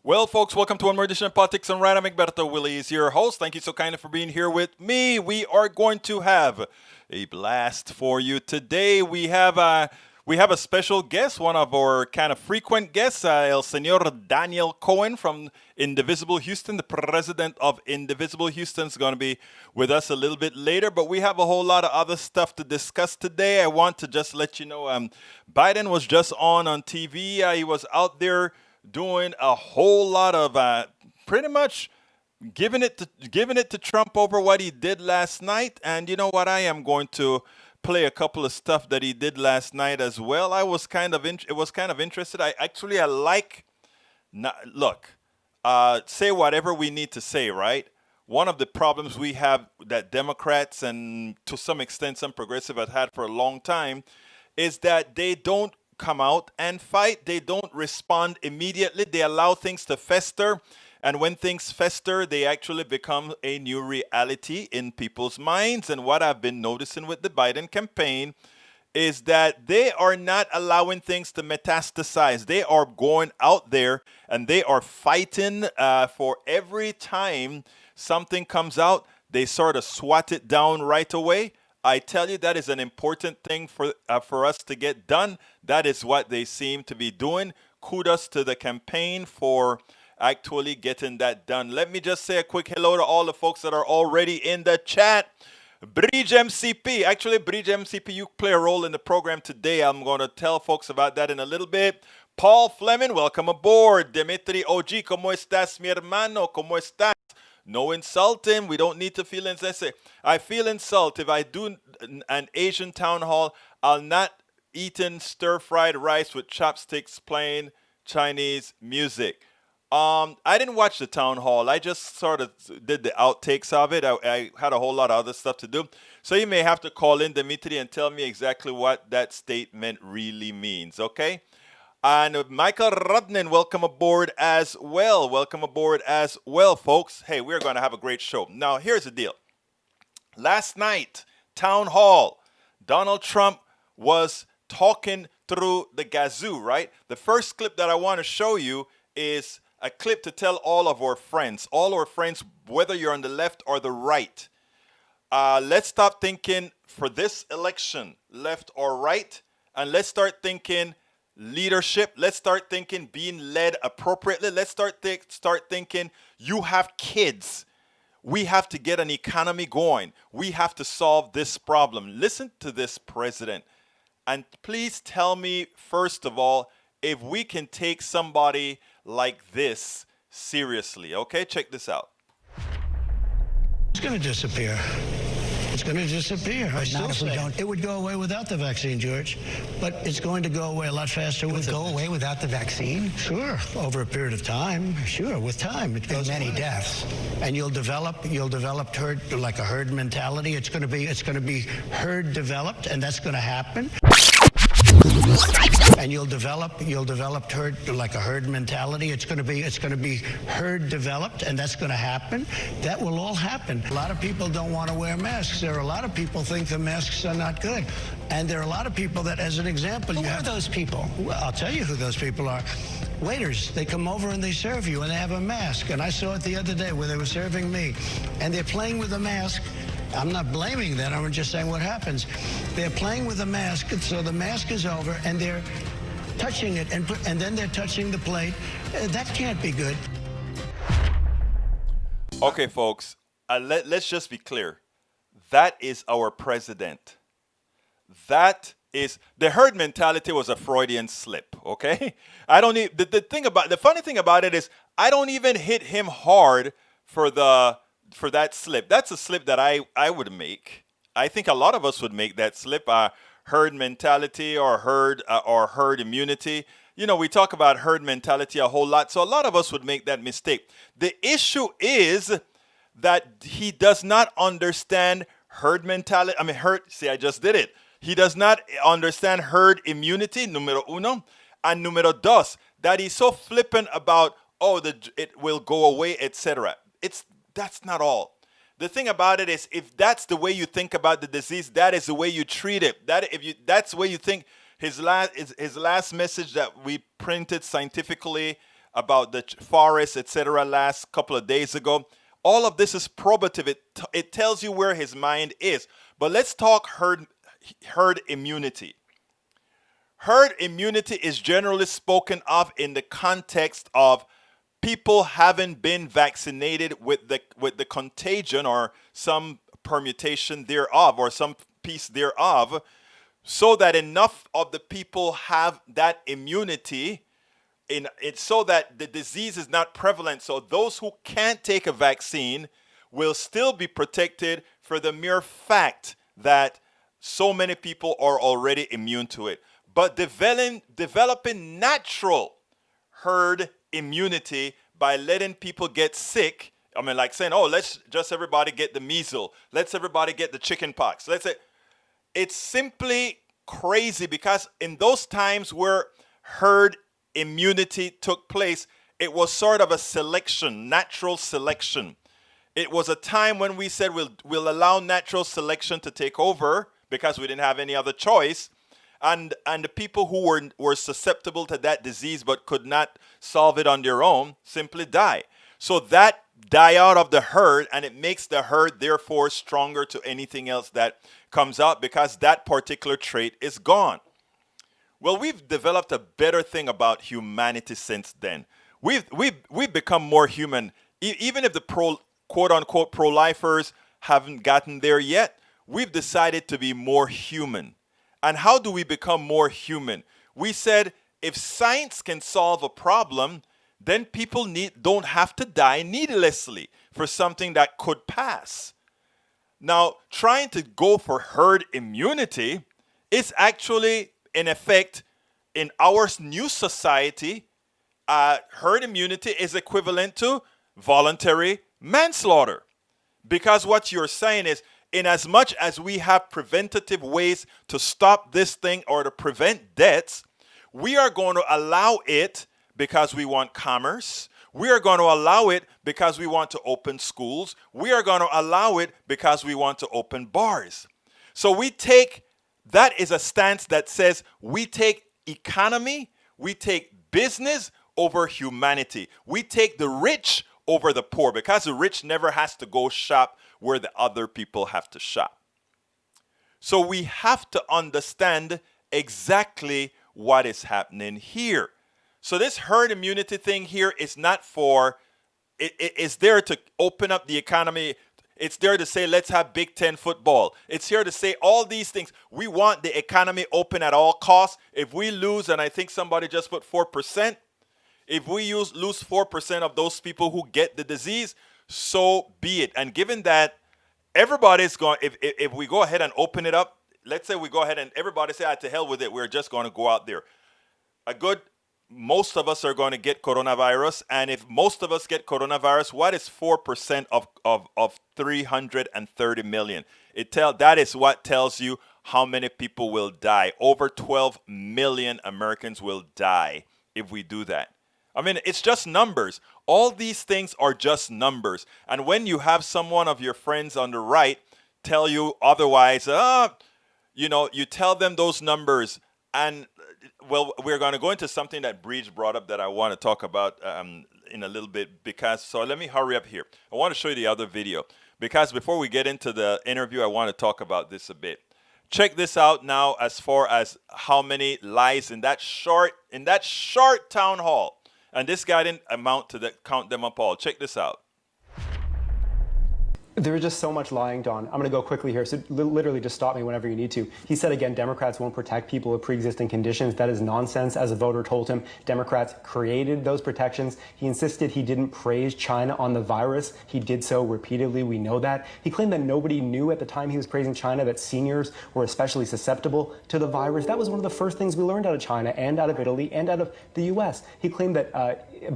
Well, folks, welcome to one more edition of Politics and Random. Egberto Willie is your host. Thank you so kindly for being here with me. We are going to have a blast for you today. We have a special guest, one of our kind of frequent guests, El Señor Daniel Cohen from Indivisible Houston. The president of Indivisible Houston is going to be with us a little bit later, but we have a whole lot of other stuff to discuss today. I want to just let you know, Biden was just on TV. He was out there doing a whole lot of pretty much giving it to Trump over what he did last night. And you know what? I am going to play a couple of stuff that he did last night as well. I was kind of interested. I like. Look, say whatever we need to say, right? One of the problems we have that Democrats and to some extent some progressive have had for a long time is that they don't come out and fight. They don't respond immediately. They allow things to fester. And when things fester, they actually become a new reality in people's minds. And what I've been noticing with the Biden campaign is that they are not allowing things to metastasize. They are going out there and they are fighting for every time something comes out, they sort of swat it down right away. I tell you, that is an important thing for us to get done. That is what they seem to be doing. Kudos to the campaign for actually getting that done. Let me just say a quick hello to all the folks that are already in the chat. Bridge MCP. Actually, Bridge MCP, you play a role in the program today. I'm going to tell folks about that in a little bit. Paul Fleming, welcome aboard. Dimitri OG, ¿cómo estás, mi hermano? ¿Cómo estás? No insulting. We don't need to feel insulted. I feel insulted. If I do an Asian town hall, I'll not eating stir-fried rice with chopsticks playing Chinese music. I didn't watch the town hall. I just sort of did the outtakes of it. I had a whole lot of other stuff to do. So you may have to call in, Dimitri, and tell me exactly what that statement really means, okay? And Michael Rudnin, welcome aboard as well. Welcome aboard as well, folks. Hey, we're going to have a great show. Now, here's the deal. Last night, town hall, Donald Trump was talking through the gazoo, right? The first clip that I want to show you is a clip to tell all our friends, whether you're on the left or the right, let's stop thinking for this election, left or right, and let's start thinking leadership. Let's start thinking being led appropriately. Let's start thinking you have kids. We have to get an economy going. We have to solve this problem. Listen to this president. And please tell me, first of all, if we can take somebody like this seriously. Okay, check this out. It's going to disappear. It's going to disappear. I still say it would go away without the vaccine, George, but it's going to go away a lot faster with it. Go away without the vaccine? Sure, over a period of time. Sure, with time it goes. And many deaths. And you'll develop herd, like a herd mentality. It's going to be herd developed, and that's going to happen. And you'll develop herd, like a herd mentality. It's going to be herd developed, and that's going to happen. That will all happen. A lot of people don't want to wear masks. There are a lot of people think the masks are not good, and there are a lot of people that, as an example, Who are those people? Well, I'll tell you who those people are. Waiters, they come over and they serve you, and they have a mask. And I saw it the other day where they were serving me, and they're playing with the mask. I'm not blaming that. I'm just saying what happens. They're playing with the mask, and so the mask is over, and they're touching it, and then they're touching the plate. That can't be good. Okay, folks, let's just be clear. That is our president. That is the herd mentality was a Freudian slip. Okay, I don't need the funny thing about it is I don't even hit him hard for that slip. That's a slip that I would make. I think a lot of us would make that slip. Herd mentality or herd immunity. You know, we talk about herd mentality a whole lot, so a lot of us would make that mistake. The issue is that he does not understand herd mentality. See, I just did it. He does not understand herd immunity, numero uno. And numero dos, that he's so flippant about, it will go away, etc. That's not all. The thing about it is, if that's the way you think about the disease, that is the way you treat it. That's the way you think. His last message that we printed scientifically about the forest, etc., last couple of days ago. All of this is probative. It tells you where his mind is. But let's talk herd immunity. Herd immunity is generally spoken of in the context of people having been vaccinated with the contagion or some permutation thereof or some piece thereof, so that enough of the people have that immunity so that the disease is not prevalent. So those who can't take a vaccine will still be protected for the mere fact that so many people are already immune to it. But developing natural herd immunity by letting people get sick, I mean, like saying, oh, let's just everybody get the measles, let's everybody get the chicken pox. It's simply crazy, because in those times where herd immunity took place, it was sort of a selection, natural selection. It was a time when we said we'll allow natural selection to take over because we didn't have any other choice. And the people who were susceptible to that disease but could not solve it on their own simply die. So that die out of the herd, and it makes the herd therefore stronger to anything else that comes out, because that particular trait is gone. Well, we've developed a better thing about humanity since then. We've become more human. Even if the quote unquote pro-lifers haven't gotten there yet, we've decided to be more human. And how do we become more human? We said, if science can solve a problem, then people don't have to die needlessly for something that could pass. Now, trying to go for herd immunity is actually, in effect, in our new society, herd immunity is equivalent to voluntary manslaughter. Because what you're saying is, in as much as we have preventative ways to stop this thing or to prevent deaths, we are going to allow it because we want commerce. We are going to allow it because we want to open schools. We are going to allow it because we want to open bars. So that is a stance that says we take economy, we take business over humanity. We take the rich over the poor, because the rich never has to go shop where the other people have to shop. So we have to understand exactly what is happening here. So this herd immunity thing here is not it's there to open up the economy. It's there to say, let's have Big Ten football. It's here to say all these things. We want the economy open at all costs. If we lose, and I think somebody just put 4%, if we lose 4% of those people who get the disease, so be it. And given that everybody's going, if we go ahead and open it up, let's say we go ahead and everybody say, to hell with it, we're just going to go out there. Most of us are going to get coronavirus. And if most of us get coronavirus, what is 4% of 330 million? That is what tells you how many people will die. Over 12 million Americans will die if we do that. I mean, it's just numbers. All these things are just numbers. And when you have someone of your friends on the right tell you otherwise, you tell them those numbers. And, well, we're going to go into something that Breach brought up that I want to talk about in a little bit. So let me hurry up here. I want to show you the other video, because before we get into the interview, I want to talk about this a bit. Check this out now, as far as how many lies in that short town hall. And this guy didn't amount to count them up all. Check this out. There was just so much lying, Don. I'm going to go quickly here, so literally just stop me whenever you need to. He said again, Democrats won't protect people with pre-existing conditions. That is nonsense. As a voter told him, Democrats created those protections. He insisted he didn't praise China on the virus. He did so repeatedly. We know that. He claimed that nobody knew at the time he was praising China that seniors were especially susceptible to the virus. That was one of the first things we learned out of China and out of Italy and out of the U.S. He claimed that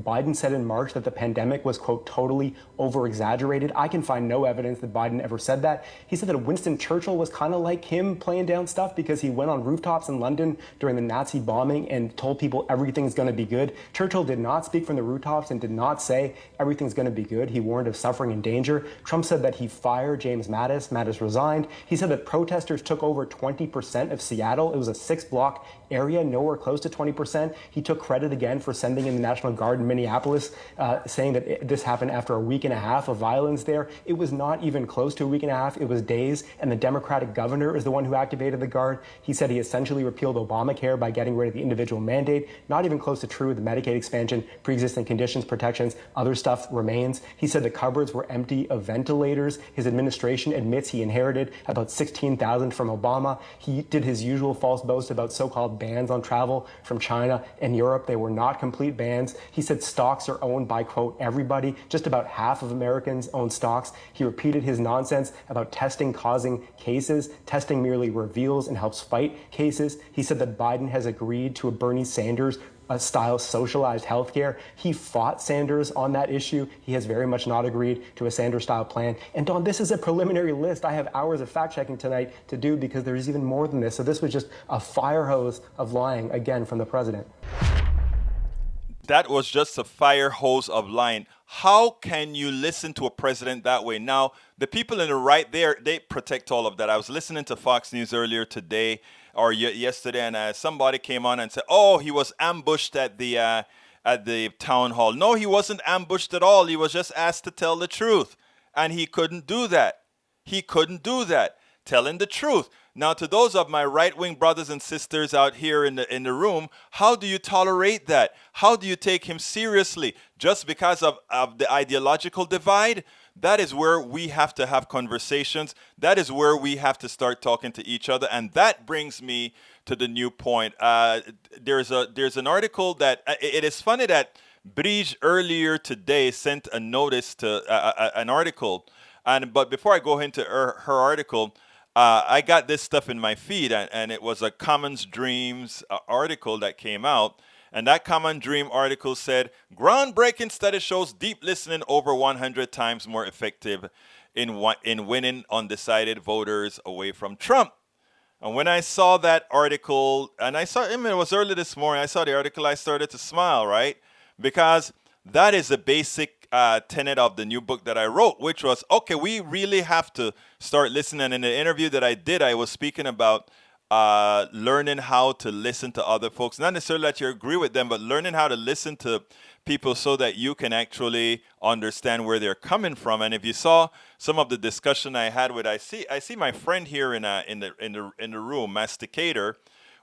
Biden said in March that the pandemic was, quote, totally over-exaggerated. I can find no evidence that Biden ever said that. He said that Winston Churchill was kind of like him playing down stuff because he went on rooftops in London during the Nazi bombing and told people everything's going to be good. Churchill did not speak from the rooftops and did not say everything's going to be good. He warned of suffering and danger. Trump said that he fired James Mattis. Mattis resigned. He said that protesters took over 20% of Seattle. It was a 6-block area, nowhere close to 20%. He took credit again for sending in the National Guard in Minneapolis, saying that this happened after a week and a half of violence there. It was not even close to a week and a half. It was days, and the Democratic governor is the one who activated the Guard. He said he essentially repealed Obamacare by getting rid of the individual mandate. Not even close to true. The Medicaid expansion, pre-existing conditions, protections, other stuff remains. He said the cupboards were empty of ventilators. His administration admits he inherited about 16,000 from Obama. He did his usual false boast about so-called bans on travel from China and Europe. They were not complete bans. He said stocks are owned by, quote, everybody. Just about half of Americans own stocks. He repeated his nonsense about testing causing cases. Testing merely reveals and helps fight cases. He said that Biden has agreed to a Bernie Sanders style socialized healthcare. He fought Sanders on that issue. He has very much not agreed to a Sanders style plan. And Don, this is a preliminary list. I have hours of fact checking tonight to do because there is even more than this. So this was just a fire hose of lying again from the president. That was just a fire hose of lying. How can you listen to a president that way? Now, the people in the right there, they protect all of that. I was listening to Fox News earlier today or yesterday, and somebody came on and said, "Oh, he was ambushed at the town hall." No, he wasn't ambushed at all. He was just asked to tell the truth, and he couldn't do that. He couldn't do that, telling the truth. Now, to those of my right-wing brothers and sisters out here in the room, how do you tolerate that? How do you take him seriously? Just because of the ideological divide? That is where we have to have conversations. That is where we have to start talking to each other. And that brings me to the new point. There's an article that it is funny that Brige earlier today sent a notice to an article. But before I go into her article, I got this stuff in my feed, and it was a Commons Dreams article that came out. And that Common Dream article said, groundbreaking study shows deep listening over 100 times more effective in winning undecided voters away from Trump. And when I saw that article, and it was early this morning, I saw the article, I started to smile, right? Because that is a basic tenet of the new book that I wrote, which was, okay, we really have to start listening. And in the interview that I did, I was speaking about learning how to listen to other folks. Not necessarily that you agree with them, but learning how to listen to people so that you can actually understand where they're coming from. And if you saw some of the discussion I had with, I see my friend here in the room, Masticator.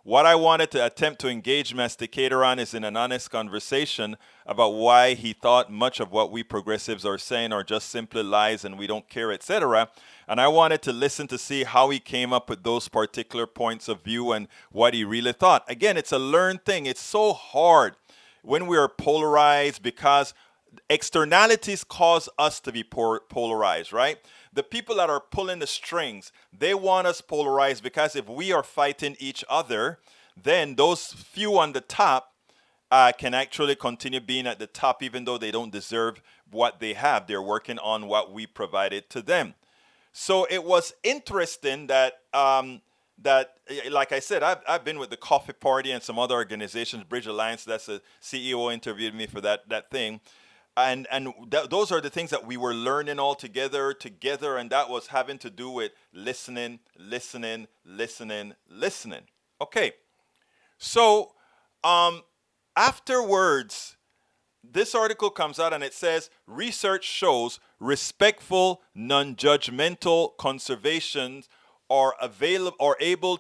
What I wanted to attempt to engage Masticator on is in an honest conversation about why he thought much of what we progressives are saying are just simply lies and we don't care, etc. And I wanted to listen to see how he came up with those particular points of view and what he really thought. Again, it's a learned thing. It's so hard when we are polarized because externalities cause us to be polarized, right? The people that are pulling the strings, they want us polarized because if we are fighting each other, then those few on the top can actually continue being at the top even though they don't deserve what they have. They're working on what we provided to them. So it was interesting that, like I said, I've been with the Coffee Party and some other organizations, Bridge Alliance, that's the CEO interviewed me for that thing. And those are the things that we were learning all together, and that was having to do with listening. Okay, so afterwards, this article comes out and it says, research shows respectful, non-judgmental conservations are able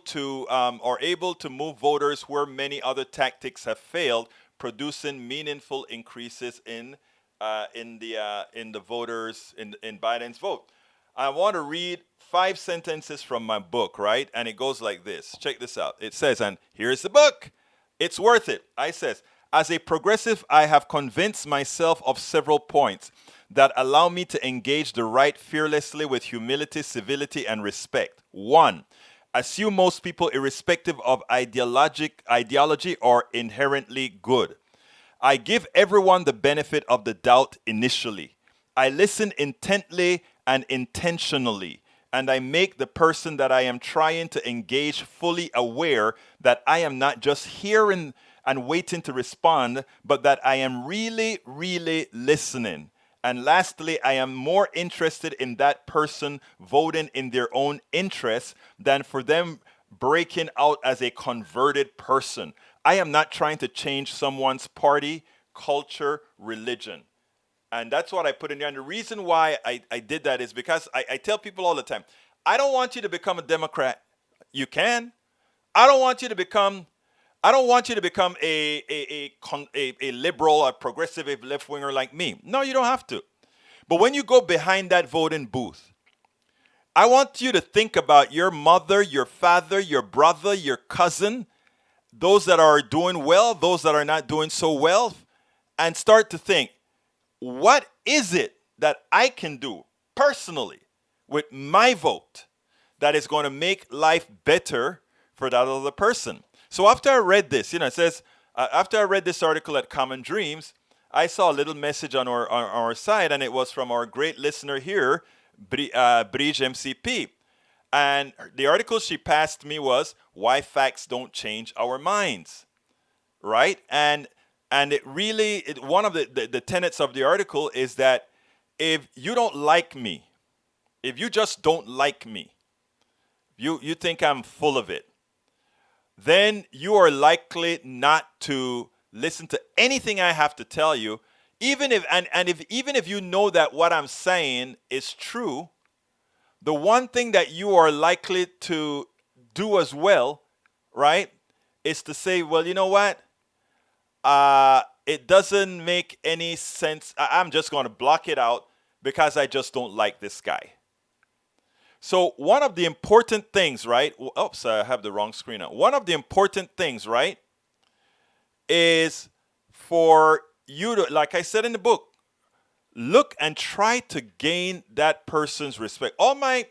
to move voters where many other tactics have failed, producing meaningful increases in the voters in Biden's vote. I want to read 5 sentences from my book, right? And it goes like this. Check this out. It says, and here's the book. It's worth it. I says, as a progressive, I have convinced myself of several points that allow me to engage the right fearlessly with humility, civility, and respect. 1, assume most people, irrespective of ideology, are inherently good. I give everyone the benefit of the doubt initially. I listen intently and intentionally. And I make the person that I am trying to engage fully aware that I am not just hearing and waiting to respond, but that I am really, really listening. And lastly, I am more interested in that person voting in their own interests than for them breaking out as a converted person. I am not trying to change someone's party, culture, religion. And that's what I put in there. And the reason why I did that is because I tell people all the time, I don't want you to become a Democrat. You can. I don't want you to become a liberal, a progressive, a left winger like me. No, you don't have to. But when you go behind that voting booth, I want you to think about your mother, your father, your brother, your cousin, those that are doing well, those that are not doing so well, and start to think, what is it that I can do personally with my vote that is going to make life better for that other person? So after I read this, it says, after I read this article at Common Dreams, I saw a little message on our site, and it was from our great listener here, Bridge MCP. And the article she passed me was, Why Facts Don't Change Our Minds, right? And it really, one of the tenets of the article is that if you don't like me, if you just don't like me, you think I'm full of it, then you are likely not to listen to anything I have to tell you, even if you know that what I'm saying is true. The one thing that you are likely to do as well, right, is to say, well, you know what? It doesn't make any sense. I'm just going to block it out because I just don't like this guy. So one of the important things, right? Oops, I have the wrong screen up. One of the important things, right, is for you to, like I said in the book, look and try to gain that person's respect. All my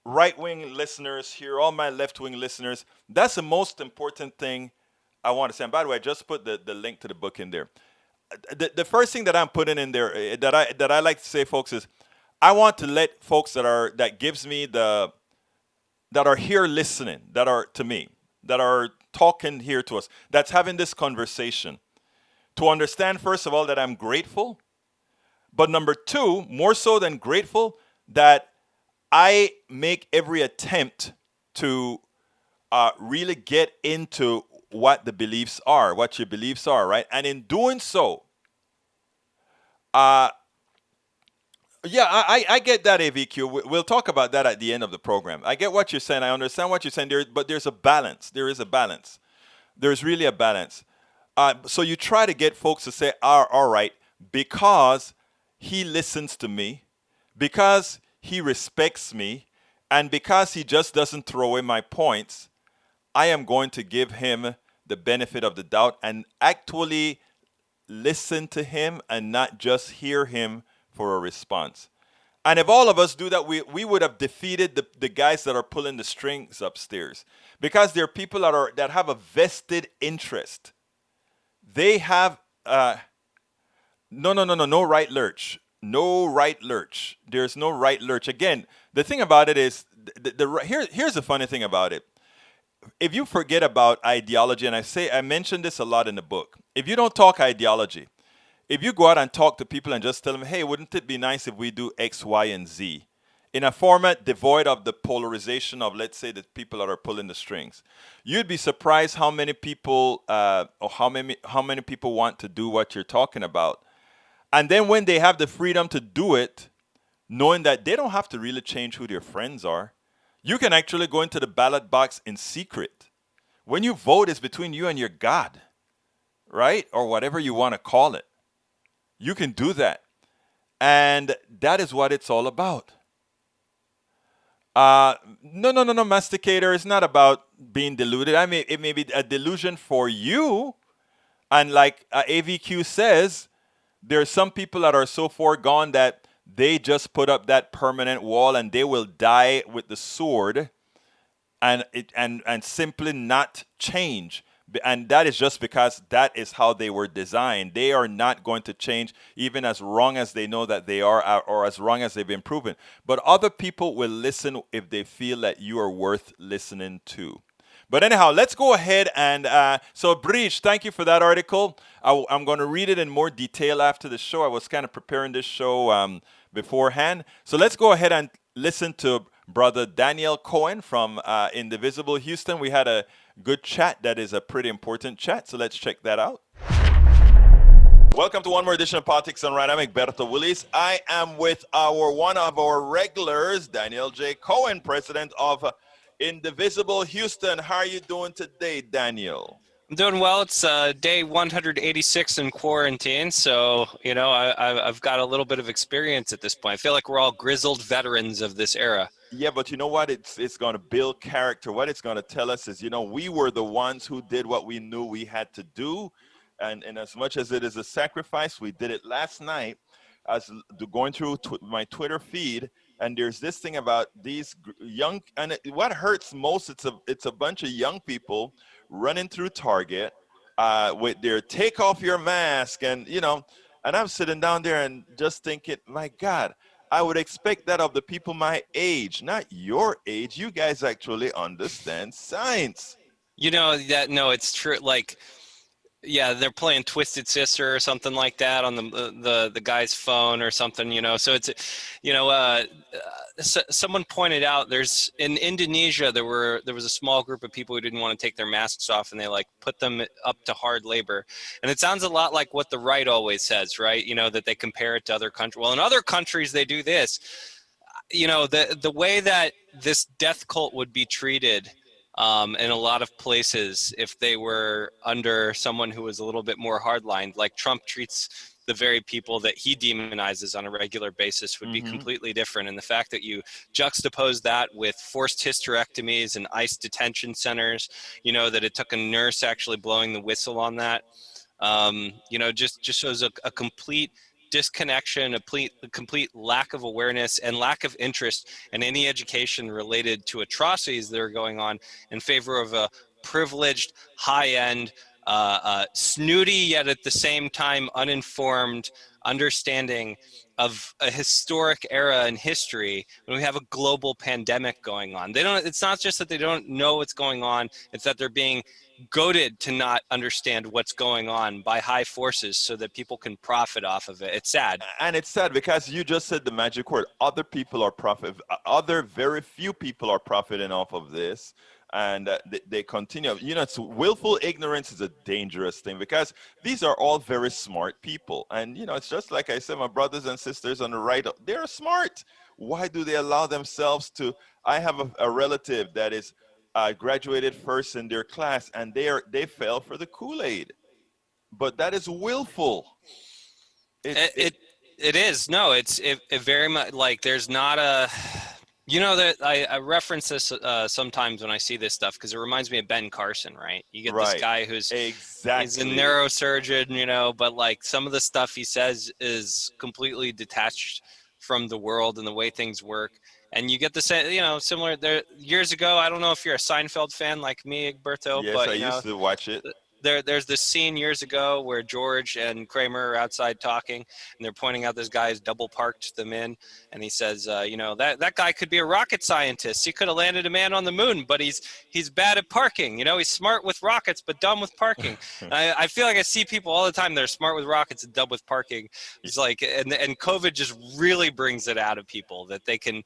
right-wing listeners here, all my left-wing listeners, that's the most important thing I want to say. And by the way, I just put the link to the book in there. The first thing that I'm putting in there that I like to say, folks, is I want to let folks that are here listening, that are to me, that are talking here to us, that's having this conversation, to understand, first of all, that I'm grateful. But number two, more so than grateful, that I make every attempt to really get into what the beliefs are, what your beliefs are, right? And in doing so, I get that, AVQ. We'll talk about that at the end of the program. I get what you're saying. I understand what you're saying. But there's a balance. There is a balance. There's really a balance. So you try to get folks to say, all right, because he listens to me, because he respects me, and because he just doesn't throw away my points, I am going to give him the benefit of the doubt and actually listen to him and not just hear him for a response. And if all of us do that, we would have defeated the guys that are pulling the strings upstairs, because there are people that have a vested interest. They have no right lurch. No right lurch. There's no right lurch. Again, the thing about it is, here's the funny thing about it. If you forget about ideology, and I mentioned this a lot in the book, if you don't talk ideology, if you go out and talk to people and just tell them, hey, wouldn't it be nice if we do X, Y, and Z, in a format devoid of the polarization of, let's say, the people that are pulling the strings, you'd be surprised how many people or how many people want to do what you're talking about. And then when they have the freedom to do it, knowing that they don't have to really change who their friends are, you can actually go into the ballot box in secret. When you vote, it's between you and your God, right? Or whatever you want to call it. You can do that. And that is what it's all about. No, masticator. It's not about being deluded. I mean, it may be a delusion for you. And like AVQ says, there are some people that are so far gone that they just put up that permanent wall and they will die with the sword and simply not change And that is just because that is how they were designed. They are not going to change even as wrong as they know that they are, or as wrong as they've been proven. But other people will listen if they feel that you are worth listening to. But anyhow, let's go ahead and so Breach, thank you for that article. I'm going to read it in more detail after the show. I was kind of preparing this show beforehand. So let's go ahead and listen to Brother Daniel Cohen from Indivisible Houston. We had a good chat. That is a pretty important chat. So let's check that out. Welcome to one more edition of Politics on Right. I'm Egberto Willis. I am with one of our regulars, Daniel J. Cohen, president of Indivisible Houston. How are you doing today, Daniel? I'm doing well. It's day 186 in quarantine, so I've got a little bit of experience at this point. I feel like we're all grizzled veterans of this era. Yeah, but you know what? It's going to build character. What it's going to tell us is, we were the ones who did what we knew we had to do. And as much as it is a sacrifice, we did it last night. I was going through my Twitter feed, and there's this thing about these young, and what hurts most, it's a bunch of young people running through Target with their take off your mask, and I'm sitting down there and just thinking, my God, I would expect that of the people my age, not your age. You guys actually understand science. No, it's true. Like, yeah, they're playing Twisted Sister or something like that on the guy's phone or something, So it's, someone pointed out in Indonesia there was a small group of people who didn't want to take their masks off, and they put them up to hard labor. And it sounds a lot like what the right always says, right? That they compare it to other countries. Well, in other countries they do this. The way that this death cult would be treated in a lot of places if they were under someone who was a little bit more hardlined, like Trump treats the very people that he demonizes on a regular basis, would be completely different. And the fact that you juxtapose that with forced hysterectomies and ICE detention centers, that it took a nurse actually blowing the whistle on that, just shows a complete disconnection, a complete lack of awareness and lack of interest in any education related to atrocities that are going on in favor of a privileged, high-end, snooty, yet at the same time uninformed understanding of a historic era in history when we have a global pandemic going on. It's not just that they don't know what's going on, it's that they're being goaded to not understand what's going on by high forces so that people can profit off of it. It's sad. And it's sad because you just said the magic word. Other very few people are profiting off of this. And they continue. It's willful ignorance is a dangerous thing because these are all very smart people. And, it's just like I said, my brothers and sisters on the right, they're smart. Why do they allow themselves to? I have a relative that is graduated first in their class, and they fell for the Kool-Aid. But that is willful. It is. No, it very much like there's not a. That I reference this sometimes when I see this stuff because it reminds me of Ben Carson, right? You get this guy who's he's a neurosurgeon, but some of the stuff he says is completely detached from the world and the way things work. And you get the same, similar there years ago. I don't know if you're a Seinfeld fan like me, Egberto, yes, but I used to watch it. There's this scene years ago where George and Kramer are outside talking, and they're pointing out this guy has double parked them in, and he says, that guy could be a rocket scientist. He could have landed a man on the moon, but he's bad at parking. He's smart with rockets, but dumb with parking. I feel like I see people all the time that are smart with rockets and dumb with parking. It's like, and COVID just really brings it out of people that they can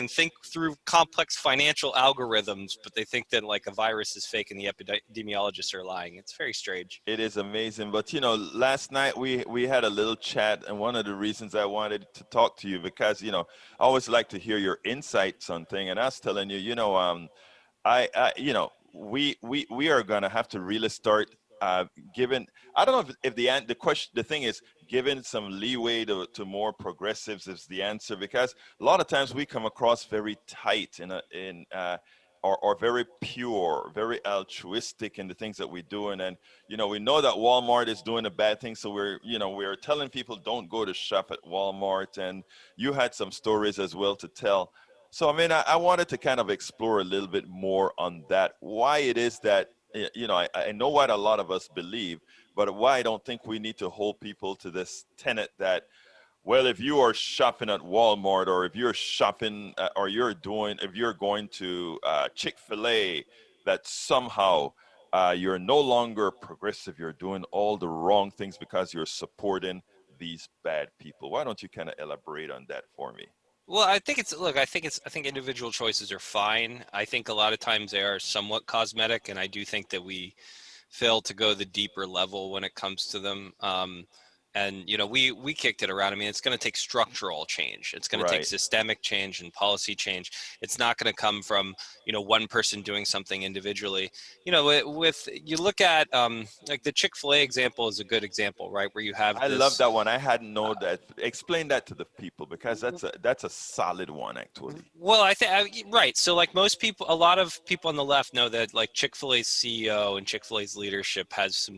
think through complex financial algorithms, but they think that a virus is fake and the epidemiologists are lying. It's very strange. It is amazing. But, last night we had a little chat, and one of the reasons I wanted to talk to you because, I always like to hear your insights on things. And I was telling you, we are going to have to really start giving, I don't know if the thing is giving some leeway to more progressives is the answer, because a lot of times we come across very tight or very pure, very altruistic in the things that we're doing. And, we know that Walmart is doing a bad thing. So we're telling people don't go to shop at Walmart. And you had some stories as well to tell. So, I wanted to kind of explore a little bit more on that, why it is that you know, I know what a lot of us believe, but why I don't think we need to hold people to this tenet that, well, if you are shopping at Walmart, or if you're shopping, or if you're going to Chick-fil-A, that somehow you're no longer progressive. You're doing all the wrong things because you're supporting these bad people. Why don't you kind of elaborate on that for me? Well, I think I think individual choices are fine. I think a lot of times they are somewhat cosmetic, and I do think that we fail to go the deeper level when it comes to them. And we kicked it around. I mean, it's going to take structural change. It's going to take Right. systemic change and policy change. It's not going to come from one person doing something individually. With you look at like the Chick-fil-A example is a good example, right? Where you have I love this. that one. I hadn't known that. Explain that to the people, because that's a solid one actually. Well, I think right. So, like most people, a lot of people on the left know that like Chick-fil-A's CEO and Chick-fil-A's leadership has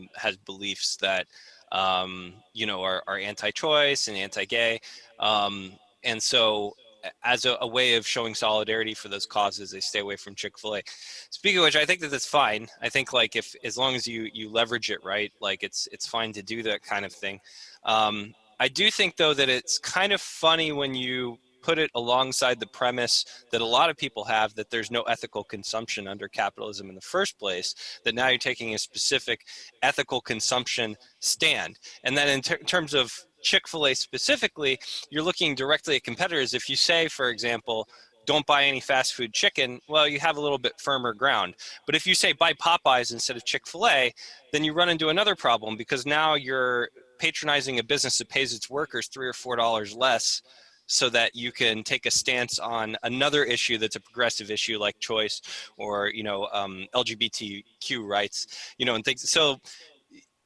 beliefs that are anti-choice and anti-gay, and so as a way of showing solidarity for those causes, they stay away from Chick-fil-A. Speaking of which, I think that that's fine. I think like if as long as you leverage it right, like it's fine to do that kind of thing. I do think though that it's kind of funny when you put it alongside the premise that a lot of people have that there's no ethical consumption under capitalism in the first place, that now you're taking a specific ethical consumption stand. And then in terms of Chick-fil-A specifically, you're looking directly at competitors. If you say, for example, don't buy any fast food chicken, well, you have a little bit firmer ground. But if you say buy Popeyes instead of Chick-fil-A, then you run into another problem, because now you're patronizing a business that pays its workers $3 or $4 less so that you can take a stance on another issue that's a progressive issue like choice or LGBTQ rights, and things. So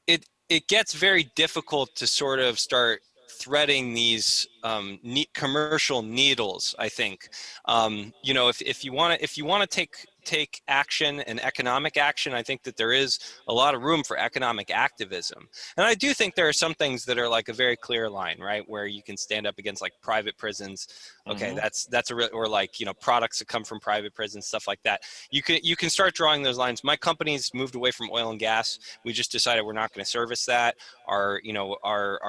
it gets very difficult to sort of start threading these commercial needles. I think if you want to take action and economic action, I think that there is a lot of room for economic activism. And I do think there are some things that are like a very clear line, right, where you can stand up against like private prisons. Okay, Hmm. that's a real, or like products that come from private prisons, stuff like that. You can start drawing those lines. My company's moved away from oil and gas. We just decided we're not going to service that. Our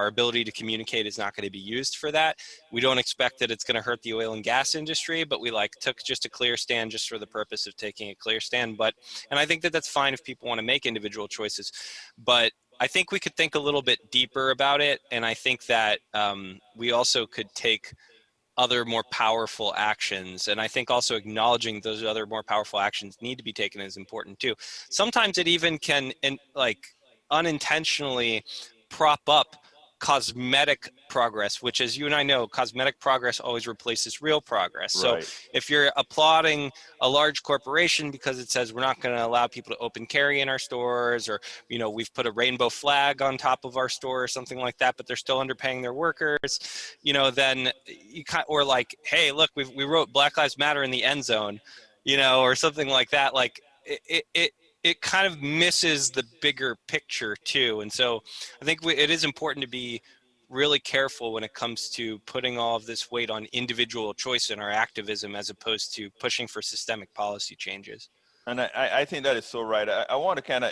ability to communicate is not going to be used for that. We don't expect that it's going to hurt the oil and gas industry, but we took just a clear stand just for the purpose of taking a clear stand. And I think that that's fine if people want to make individual choices, but I think we could think a little bit deeper about it. And I think that we also could take other more powerful actions. And I think also acknowledging those other more powerful actions need to be taken is important too. Sometimes it even can unintentionally prop up cosmetic progress, which, as you and I know, cosmetic progress always replaces real progress. So Right. if you're applauding a large corporation because it says we're not going to allow people to open carry in our stores, or we've put a rainbow flag on top of our store or something like that, but they're still underpaying their workers, then or like, hey, look, we wrote Black Lives Matter in the end zone, or something like that. Like it kind of misses the bigger picture too. And so I think it is important to be really careful when it comes to putting all of this weight on individual choice in our activism, as opposed to pushing for systemic policy changes. And I think that is so right. I want to kind of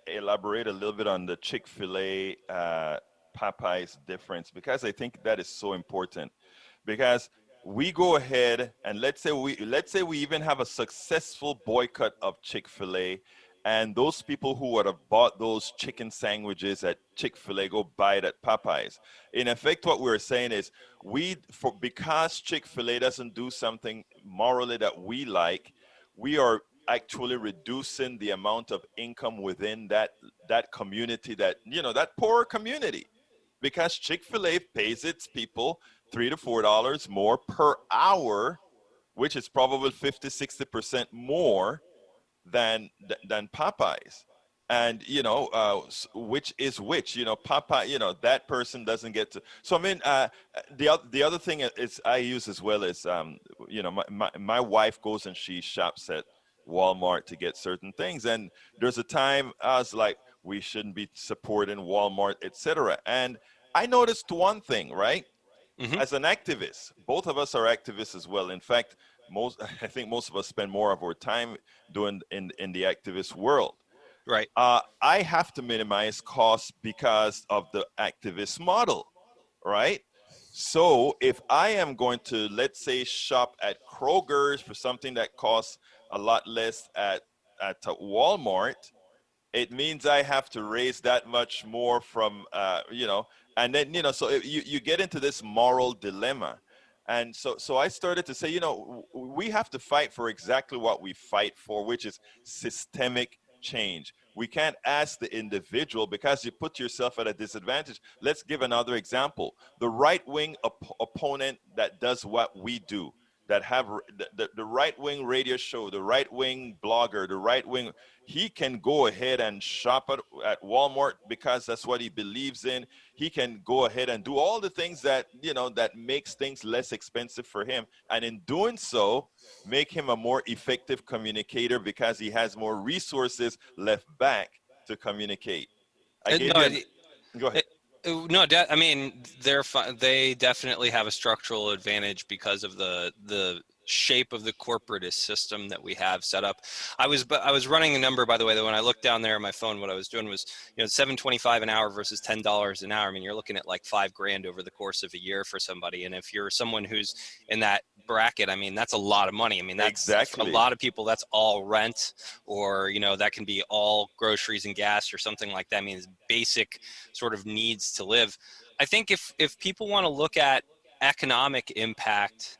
elaborate a little bit on the Chick-fil-A Popeyes difference, because I think that is so important. Because we go ahead and let's say we even have a successful boycott of Chick-fil-A, and those people who would have bought those chicken sandwiches at Chick-fil-A go buy it at Popeyes. In effect, what we're saying is, because Chick-fil-A doesn't do something morally that we like, we are actually reducing the amount of income within that community, that poor community, because Chick-fil-A pays its people $3 to $4 more per hour, which is probably 50-60% more than Popeyes. And which is which, Popeye, that person doesn't get to. So I mean, the other thing is I use as well is, my wife goes and she shops at Walmart to get certain things, and there's a time I was like, we shouldn't be supporting Walmart, etc. And I noticed one thing, right? Hmm. As an activist, both of us are activists as well. In fact, I think most of us spend more of our time doing in the activist world. Right. I have to minimize costs because of the activist model, right? So if I am going to, let's say, shop at Kroger's for something that costs a lot less at Walmart, it means I have to raise that much more from, and then, so you get into this moral dilemma. And so I started to say, we have to fight for exactly what we fight for, which is systemic change. We can't ask the individual because you put yourself at a disadvantage. Let's give another example. The right wing opponent that does what we do, that have the right wing radio show, the right wing blogger, the right wing, he can go ahead and shop at Walmart because that's what he believes in. He can go ahead and do all the things that, that makes things less expensive for him. And in doing so, make him a more effective communicator because he has more resources left back to communicate. I gave No, you go ahead. no, I mean they definitely have a structural advantage because of the shape of the corporatist system that we have set up. I was running a number, by the way, that when I looked down there on my phone, what I was doing was, $7.25 an hour versus $10 an hour. I mean, you're looking at like $5,000 over the course of a year for somebody. And if you're someone who's in that bracket, I mean, that's a lot of money. I mean, that's Exactly. a lot of people, that's all rent, or, that can be all groceries and gas or something like that. I mean, it's basic sort of needs to live. I think if people want to look at economic impact,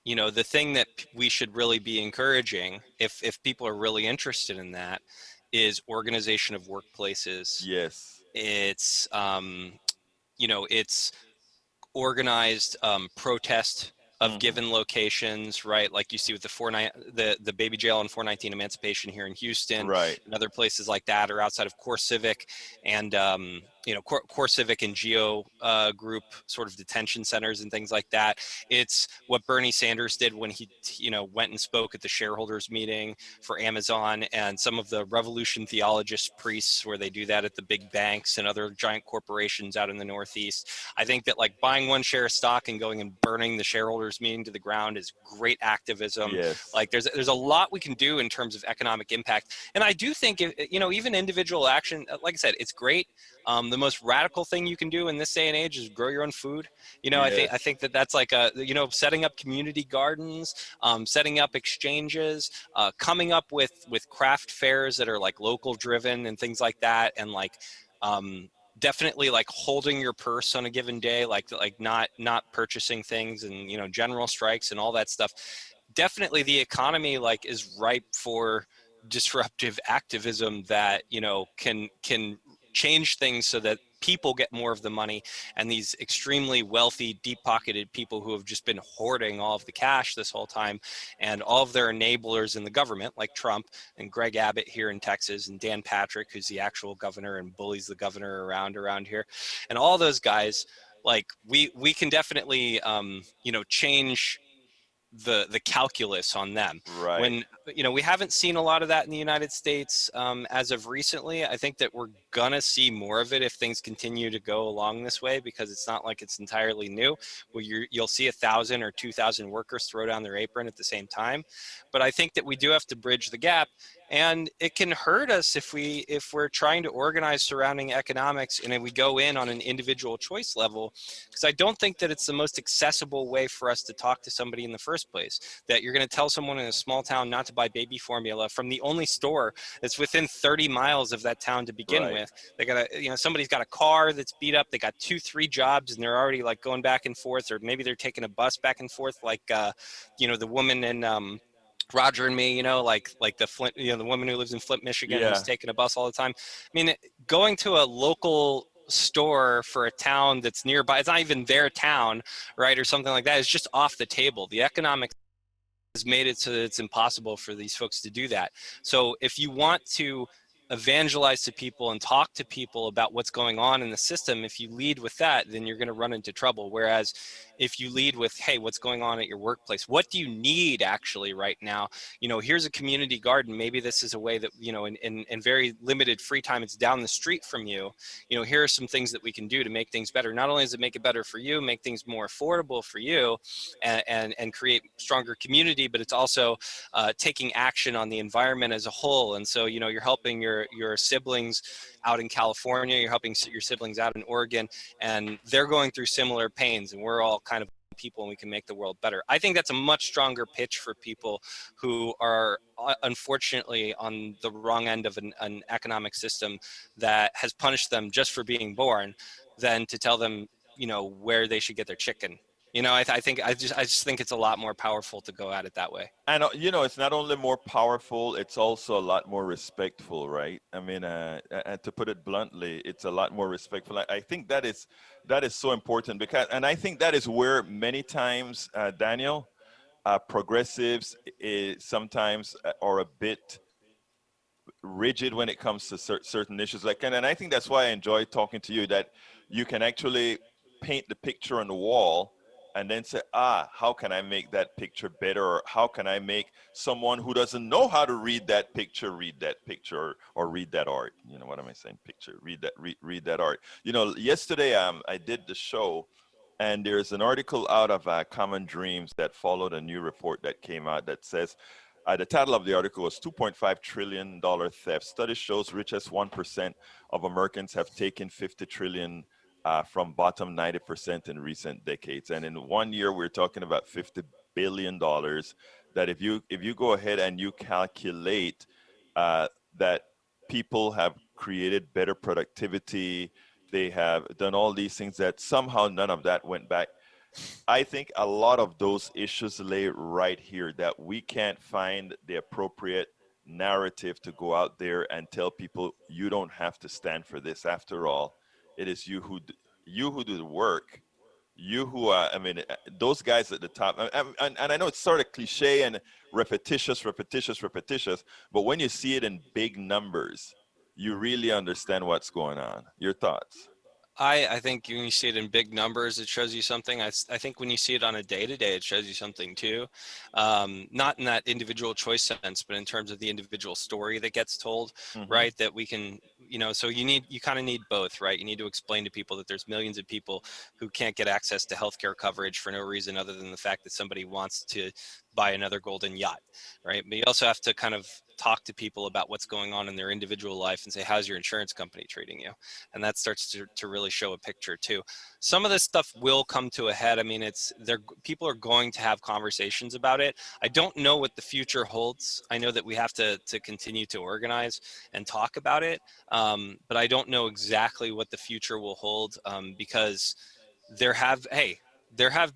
the thing that we should really be encouraging, if people are really interested in that, is organization of workplaces. Yes. It's it's organized protest of given locations, right? Like you see with the baby jail on 419 Emancipation here in Houston, Right. and other places like that, or outside of Core Civic and Core Civic and Geo group sort of detention centers and things like that. It's what Bernie Sanders did when he went and spoke at the shareholders meeting for Amazon, and some of the revolution theologist priests where they do that at the big banks and other giant corporations out in the Northeast. I think that like buying one share of stock and going and burning the shareholders meeting to the ground is great activism. Yes. Like there's a lot we can do in terms of economic impact. And I do think, even individual action, like I said, it's great. The most radical thing you can do in this day and age is grow your own food. Yes. I think that's like setting up community gardens, setting up exchanges, coming up with craft fairs that are like local driven and things like that. And like, definitely like holding your purse on a given day, like not purchasing things, and general strikes and all that stuff. Definitely the economy like is ripe for disruptive activism that can change things so that people get more of the money, and these extremely wealthy, deep-pocketed people who have just been hoarding all of the cash this whole time, and all of their enablers in the government, like Trump and Greg Abbott here in Texas, and Dan Patrick, who's the actual governor and bullies the governor around here, and all those guys, like we can definitely change the calculus on them. Right. When we haven't seen a lot of that in the United States as of recently. I think that we're gonna see more of it if things continue to go along this way, because it's not like it's entirely new. Well, you'll see 1,000 or 2,000 workers throw down their apron at the same time. But I think that we do have to bridge the gap, and it can hurt us if we're trying to organize surrounding economics and we go in on an individual choice level, because I don't think that it's the most accessible way for us to talk to somebody in the first place. That you're going to tell someone in a small town not to buy baby formula from the only store that's within 30 miles of that town to begin Right. with. They got somebody's got a car that's beat up. They got 2-3 jobs, and they're already like going back and forth, or maybe they're taking a bus back and forth, like the woman in Roger and Me, like the Flint, the woman who lives in Flint, Michigan, Yeah. who's taking a bus all the time. I mean, going to a local store for a town that's nearby, it's not even their town, right, or something like that, is just off the table. The economics has made it so that it's impossible for these folks to do that. So if you want to evangelize to people and talk to people about what's going on in the system, if you lead with that, then you're going to run into trouble. Whereas if you lead with, hey, what's going on at your workplace? What do you need actually right now? Here's a community garden. Maybe this is a way that, in very limited free time, it's down the street from you. Here are some things that we can do to make things better. Not only does it make it better for you, make things more affordable for you, and create stronger community, but it's also taking action on the environment as a whole. And so, you're helping your your siblings out in California, you're helping your siblings out in Oregon, and they're going through similar pains, and we're all kind of people and we can make the world better. I think that's a much stronger pitch for people who are unfortunately on the wrong end of an economic system that has punished them just for being born, than to tell them, you know, where they should get their chicken. You know, I just think it's a lot more powerful to go at it that way. And you know, it's not only more powerful, it's also a lot more respectful, right? I mean, and to put it bluntly, it's a lot more respectful. I think that is so important, because, and I think that is where many times, Daniel, progressives sometimes are a bit rigid when it comes to certain issues. Like, and I think that's why I enjoy talking to you, that you can actually paint the picture on the wall and then say, how can I make that picture better? Or how can I make someone who doesn't know how to read that picture, or read that art? You know, what am I saying? Picture, read that art. You know, yesterday I did the show, and there's an article out of Common Dreams that followed a new report that came out that says, the title of the article was $2.5 trillion theft. Study shows richest 1% of Americans have taken 50 trillion from bottom 90% in recent decades. And in 1 year, we're talking about $50 billion, that if you go ahead and you calculate that people have created better productivity, they have done all these things, that somehow none of that went back. I think a lot of those issues lay right here, that we can't find the appropriate narrative to go out there and tell people, you don't have to stand for this. After all, it is you who do the work. You who are, I mean, those guys at the top, and I know it's sort of cliche and repetitious, but when you see it in big numbers, you really understand what's going on. Your thoughts? I think when you see it in big numbers, it shows you something. I think when you see it on a day-to-day, it shows you something too. Not in that individual choice sense, but in terms of the individual story that gets told, right? That we can, you know, so you kind of need both, right? You need to explain to people that there's millions of people who can't get access to healthcare coverage for no reason other than the fact that somebody wants to buy another golden yacht, right? But you also have to kind of talk to people about what's going on in their individual life and say, how's your insurance company treating you? And that starts to really show a picture too. Some of this stuff will come to a head. I mean, people are going to have conversations about it. I don't know what the future holds. I know that we have to continue to organize and talk about it. But I don't know exactly what the future will hold, because there have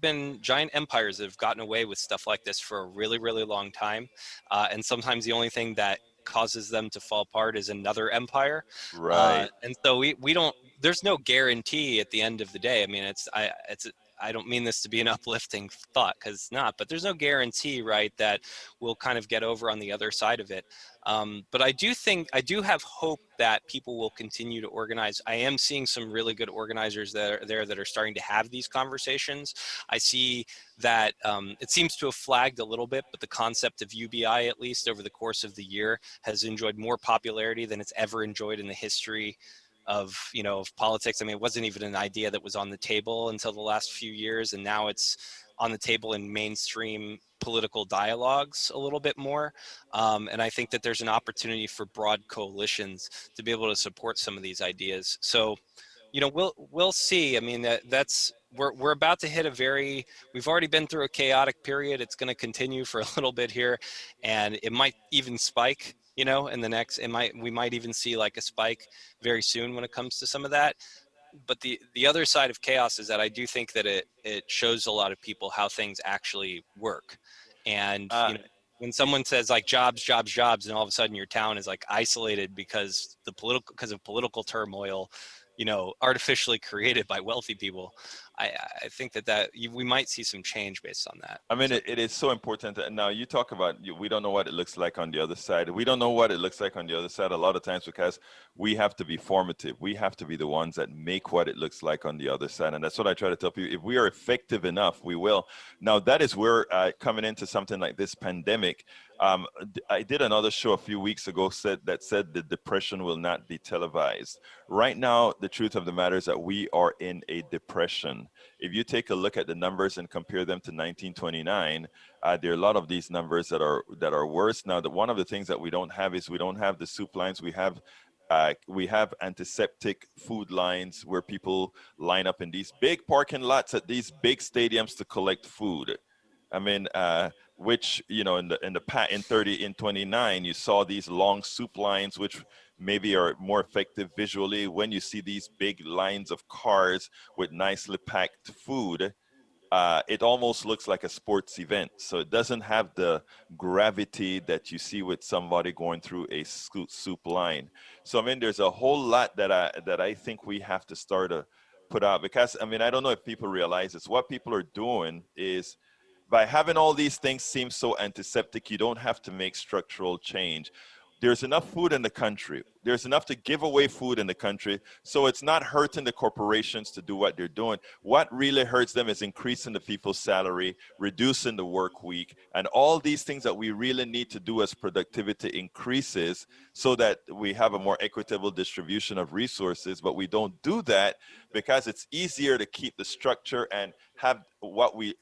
been giant empires that have gotten away with stuff like this for a really, really long time. And sometimes the only thing that causes them to fall apart is another empire. Right. And so we don't, there's no guarantee at the end of the day. I mean, I don't mean this to be an uplifting thought, because it's not, but there's no guarantee, right, that we'll kind of get over on the other side of it. But I do have hope that people will continue to organize. I am seeing some really good organizers that are starting to have these conversations. I see that it seems to have flagged a little bit, but the concept of UBI, at least over the course of the year, has enjoyed more popularity than it's ever enjoyed in the history of politics. I mean, it wasn't even an idea that was on the table until the last few years, and now it's on the table in mainstream political dialogues a little bit more. And I think that there's an opportunity for broad coalitions to be able to support some of these ideas. So, we'll see. I mean, we're about to hit we've already been through a chaotic period. It's going to continue for a little bit here, and it might even spike, in the next, we might even see like a spike very soon when it comes to some of that. But the other side of chaos is that I do think that it shows a lot of people how things actually work. And when someone says like jobs, and all of a sudden your town is like isolated because of political turmoil, artificially created by wealthy people, I think that we might see some change based on that. I mean, it is so important. Now, you talk about, we don't know what it looks like on the other side. We don't know what it looks like on the other side a lot of times because we have to be formative. We have to be the ones that make what it looks like on the other side. And that's what I try to tell people. If we are effective enough, we will. Now, that is where coming into something like this pandemic, I did another show a few weeks ago said the depression will not be televised. Right now, the truth of the matter is that we are in a depression. If you take a look at the numbers and compare them to 1929, there are a lot of these numbers that are worse. Now, one of the things that we don't have is we don't have the soup lines. We have antiseptic food lines where people line up in these big parking lots at these big stadiums to collect food. I mean, which in 29 you saw these long soup lines, which maybe are more effective visually. When you see these big lines of cars with nicely packed food, it almost looks like a sports event. So it doesn't have the gravity that you see with somebody going through a soup line. So I mean, there's a whole lot that I think we have to start to put out, because I mean, I don't know if people realize this. What people are doing is, by having all these things seem so antiseptic, you don't have to make structural change. There's enough food in the country. There's enough to give away food in the country. So it's not hurting the corporations to do what they're doing. What really hurts them is increasing the people's salary, reducing the work week, and all these things that we really need to do as productivity increases so that we have a more equitable distribution of resources. But we don't do that because it's easier to keep the structure and have what we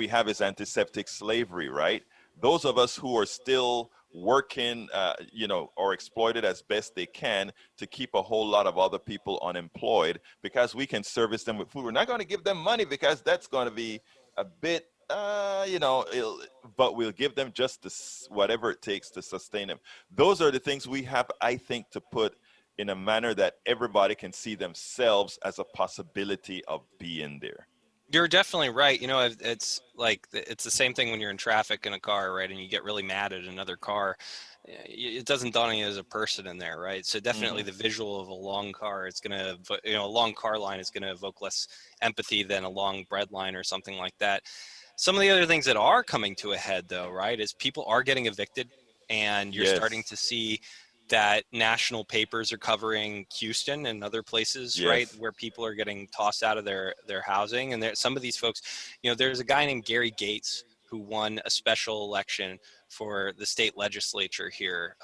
have is antiseptic slavery, right? Those of us who are still working, or exploited as best they can to keep a whole lot of other people unemployed because we can service them with food. We're not going to give them money because that's going to be a bit, but we'll give them just whatever it takes to sustain them. Those are the things we have, I think, to put in a manner that everybody can see themselves as a possibility of being there. You're definitely right. It's like it's the same thing when you're in traffic in a car, right? And you get really mad at another car. It doesn't dawn on you as a person in there, right? So definitely the visual of a long car, a long car line is going to evoke less empathy than a long bread line or something like that. Some of the other things that are coming to a head, though, right, is people are getting evicted, and you're starting to see that national papers are covering Houston and other places, right, where people are getting tossed out of their housing. And some of these folks, there's a guy named Gary Gates who won a special election for the state legislature here.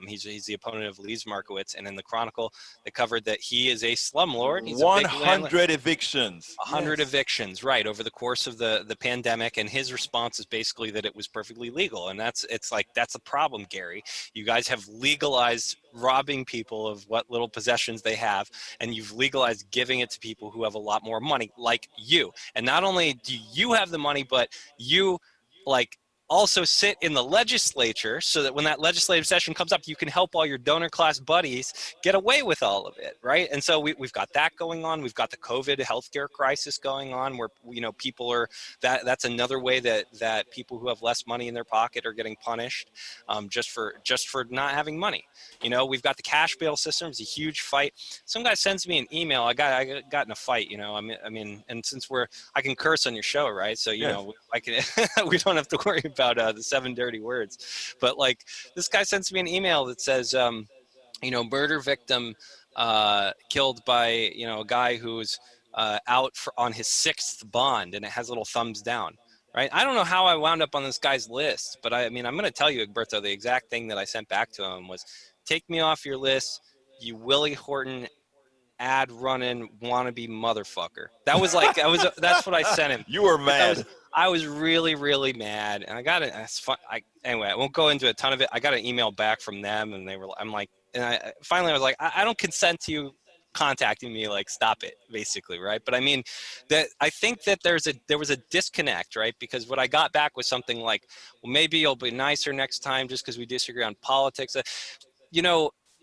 He's the opponent of Lise Markowitz, and in the Chronicle, they covered that he is a slumlord. He's 100 evictions. 100 evictions, right, over the course of the pandemic, and his response is basically that it was perfectly legal. And that's a problem, Gary. You guys have legalized robbing people of what little possessions they have, and you've legalized giving it to people who have a lot more money, like you. And not only do you have the money, but you also sit in the legislature so that when that legislative session comes up, you can help all your donor class buddies get away with all of it, right? And so we've got that going on. We've got the COVID healthcare crisis going on, where people are that's another way that people who have less money in their pocket are getting punished, just for not having money. We've got the cash bail system. It's a huge fight. Some guy sends me an email. I got in a fight. I mean, and since I can curse on your show, right? So I can we don't have to worry about the 7 dirty words. But this guy sends me an email that says, murder victim killed by a guy who's out on his 6th bond, and it has a little thumbs down. Right. I don't know how I wound up on this guy's list, but I'm going to tell you, Egberto, the exact thing that I sent back to him was, take me off your list, you Willie Horton ad running wannabe motherfucker. That was that's what I sent him. You were mad. I was really, really mad, and I got it. Anyway, I won't go into a ton of it. I got an email back from them, and finally I was like, I don't consent to you contacting me, stop it, basically, right? But I mean, that I think that there was a disconnect, right? Because what I got back was something like, well, maybe you'll be nicer next time just because we disagree on politics.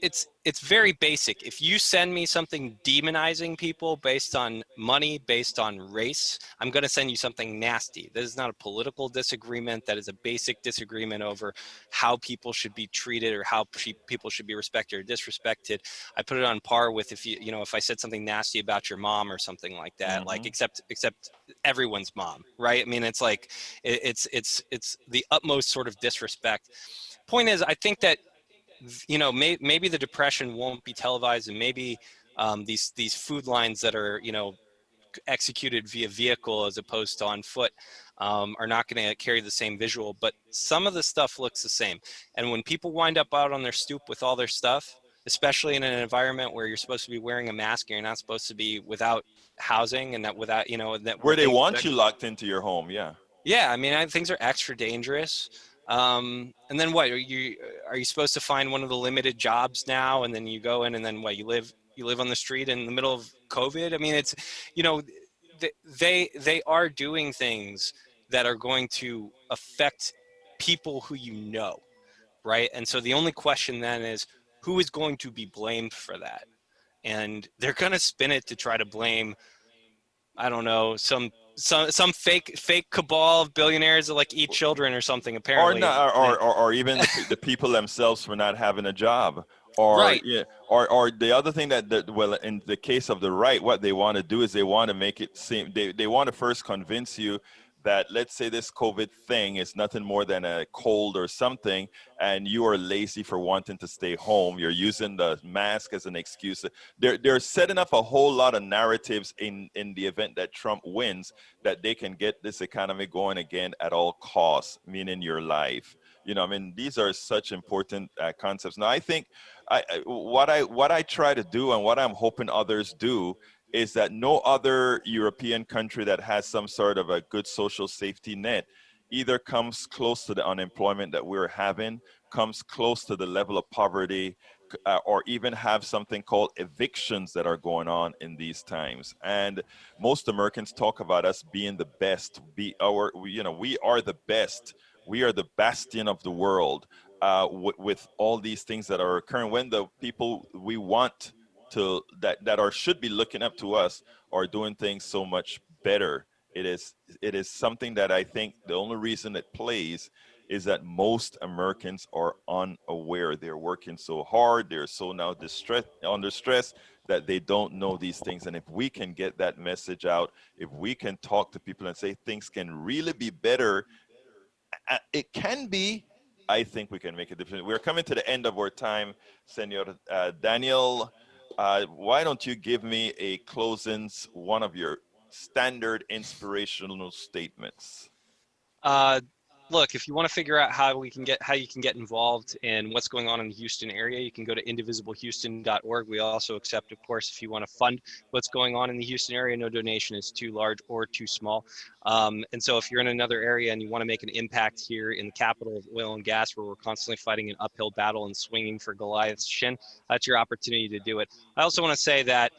It's very basic. If you send me something demonizing people based on money, based on race, I'm going to send you something nasty. This is not a political disagreement. That is a basic disagreement over how people should be treated or how people should be respected or disrespected. I put it on par with if I said something nasty about your mom or something like that, except everyone's mom, right? I mean, it's it's the utmost sort of disrespect. Point is, I think that maybe the depression won't be televised, and maybe these food lines that are executed via vehicle as opposed to on foot are not going to carry the same visual, but some of the stuff looks the same. And when people wind up out on their stoop with all their stuff, especially in an environment where you're supposed to be wearing a mask and you're not supposed to be without housing and that without, that Where where they things want you locked into your home, yeah. yeah, I mean, things are extra dangerous. And then what? Are you supposed to find one of the limited jobs now, and then you go in, and then what? You live on the street in the middle of COVID. I mean, it's you know, they are doing things that are going to affect people who right? And so the only question then is who is going to be blamed for that? And they're going to spin it to try to blame I don't know, some fake cabal of billionaires that like eat children or something. Or Apparently, not, or even the people themselves for not having a job, or right? yeah, or the other thing that well, in the case of the right, what they want to do is they want to make it seem they want to first convince you that, let's say, this COVID thing is nothing more than a cold or something, and you are lazy for wanting to stay home. You're using the mask as an excuse. They're setting up a whole lot of narratives in the event that Trump wins, that they can get this economy going again at all costs, meaning your life. I mean, these are such important concepts. Now, I think what I try to do, and what I'm hoping others do, is that no other European country that has some sort of a good social safety net either comes close to the unemployment that we're having, comes close to the level of poverty, or even have something called evictions that are going on in these times. And most Americans talk about us being the best. We are the best. We are the bastion of the world, with all these things that are occurring, when the people we want to should be looking up to us are doing things so much better. It is something that I think the only reason it plays is that most Americans are unaware. They're working so hard, they're so now under stress, that they don't know these things. And if we can get that message out, if we can talk to people and say things can really be better, it can be, I think we can make a difference. We're coming to the end of our time, Senor Daniel. Why don't you give me a one of your standard inspirational statements? Uh, Look, if you want to figure out how you can get involved in what's going on in the Houston area, you can go to indivisible.houston.org. We also accept, of course, if you want to fund what's going on in the Houston area, no donation is too large or too small. And so if you're in another area and you want to make an impact here in the capital of oil and gas, where we're constantly fighting an uphill battle and swinging for Goliath's shin, that's your opportunity to do it. I also want to say that